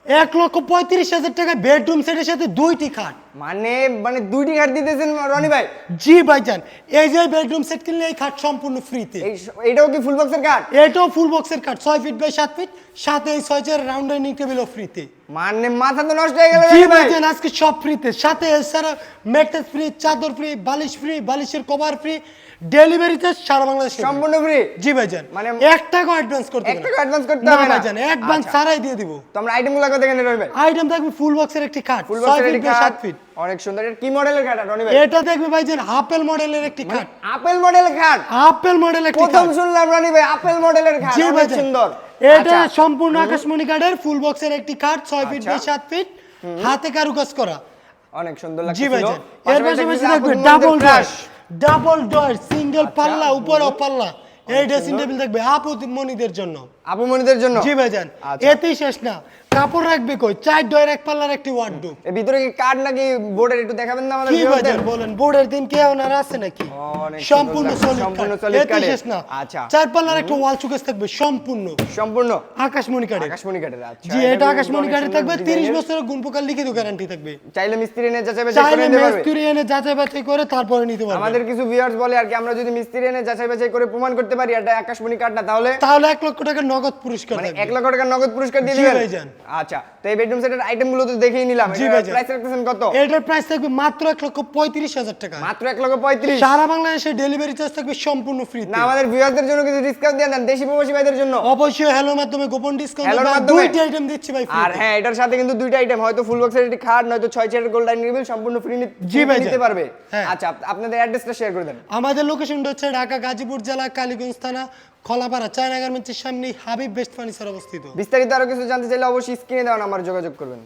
1,35,000 টাকা বেডরুম সেটের সাথে দুইটি খাট। মানে মানে দুইটি খাট দিতেছেন রনি ভাই? জি ভাইজান, এই যে বেডরুম সেট কিনলে এই খাট সম্পূর্ণ ফ্রিতে। এইটাও কি ফুল বক্সের খাট? এটাও ফুল বক্সের খাট, 6 ফিট বাই 7 ফিট, সাথে এই 6 চেয়ার রাউন্ড ডাইনিং টেবিলও ফ্রিতে। মানে মাথা তো নষ্ট হয়ে গেল জি রনি ভাই। ভাইজান, আজকে সব ফ্রিতে, সাথে এছাড়া ম্যাট্রেস ফ্রি, চাদর ফ্রি, বালিশ ফ্রি, বালিশের কভার ফ্রি, ডেলিভারি চার্জ সারা বাংলাদেশে সম্পূর্ণ ফ্রি? জি ভাইজান, মানে 1 টাকা অ্যাডভান্স করতে হবে 1 টাকা অ্যাডভান্স করতে না হবে না ভাইজান, অ্যাডভান্স আচ্ছা। ছাড়াই দিয়ে দিব। তো আমরা আইটেমগুলো কত দেখেন রনি ভাই? আইটেম থাকবে ফুল বক্সের একটি খাট, ফুল 6 বক্সের ফিট একটি বাই খাট 7 ফিট। অনেক সুন্দর। এটা কি মডেলের খাট রনি ভাই? এটা দেখবে ভাইজান আপেল মডেলের একটি খাট, আপেল মডেলের খাট? আপেল মডেল একটি প্রথম খাট। শুনলাম রনি ভাই আপেল মডেলের খাট, জি অনেক ভাইজান, সুন্দর। এটা আচ্ছা। সম্পূর্ণ আকাশমণি কাঠের ফুল বক্সের একটি খাট, 6 ফিট আচ্ছা। বাই 7 ফিট, হাতে কারুকাজ করা। অনেক সুন্দর জি লাগছে। ভাইজান, এর পাশাপাশি দেখবে ডাবল ডোর সিঙ্গেল পাল্লা, উপরে পাল্লা, এই ড্রেসিং টেবিল দেখবে আপমনিদের জন্য। আপুমনিদের জন্য? জি ভাইজান, আচ্ছা। এতেই শেষ না, কাপড় রাখবে কই, 4 ডয়ের এক পাল্লার একটি ওয়ার্ডরোব। এর ভিতরে কি কাঠ নাকি বোর্ডের, একটু দেখাবেন না আমাদের কি ভিউয়ারদের? ভাইজান বলেন, বোর্ডের দিন কে ওনার আছে নাকি? অনেক সম্পূর্ণ সুন্দর লাগছে, সলিড সম্পূর্ণ কাঠ, solid এতেই কাঠের। শেষ না। আচ্ছা। 4 পাল্লার একটা ওয়াল শোকেস থাকবে সম্পূর্ণ সম্পূর্ণ আকাশমণি কাঠের। আকাশমণি কাঠের। আচ্ছা, জি, এটা কিন্তু আকাশমণি অনেক কাঠের সুন্দর থাকবে, 30 ডিজাইনের। বছরের গুণপ্রকার লিখিত গ্যারান্টি থাকবে। চাইলে মিস্ত্রি এনে যাচাই বাছাই করে চাইলে নিতে পারবে। মিস্ত্রি এনে যাচাই বাছাই করে তারপরে নিতে পারবে। আমাদের কিছু ভিউয়ার্স বলে আর কি, আমরা যদি মিস্ত্রি এনে যাচাই বাছাই করে প্রমাণ করতে পারি এটা আকাশমণি কাঠ না, তাহলে তাহলে 1 লক্ষ টাকা নগদ পুরস্কার মানে থাকবে। 1 লক্ষ টাকা নগদ পুরস্কার দিয়ে জি দিবেন? ভাইজান। আচ্ছা, তো এই বেডরুম সেটের আইটেমগুলো তো দেখেই নিলাম। জি এটার ভাইজান। প্রাইস রাখতেছেন কত? এটার প্রাইস থাকবে মাত্র 1,35,000 টাকা। মাত্র 1,35,000? সারা বাংলাদেশে ডেলিভারি চার্জ থাকবে সম্পূর্ণ ফ্রি। না আমাদের ভিউয়ারদের জন্য কিছু ডিসকাউন্ট দিয়ে দেন, দেশি প্রবাসী ভাইদের জন্য। অবশ্যই হ্যালোর মাধ্যমে গোপন ডিসকাউন্ট হ্যালোর দেব, মাধ্যমে? দুইটা আইটেম দিচ্ছি ভাই free আর তে। হ্যাঁ, এটার সাথে কিন্তু দুইটা আইটেম, হয়তো ফুল বক্সের একটি খাট, নয়তো 6 চেয়ারের গোল্ড ডাইনিং টেবিল সম্পূর্ণ ফ্রি জি ভাইজান। নিতে পারবে। হ্যাঁ। আচ্ছা, আপনাদের অ্যাড্রেসটা শেয়ার করে দেন। আমাদের লোকেশনটা হচ্ছে ঢাকা গাজীপুর জেলা কালীগঞ্জ থানা খলাপাড়া চায়না গার্মেন্টসের সামনে হাবিব বেস্ট ফার্নিচার অবস্থিত। বিস্তারিত আরো কিছু জানতে চাইলে অবশ্যই স্ক্রিনে দেওয়া নাম্বারে যোগাযোগ করবেন।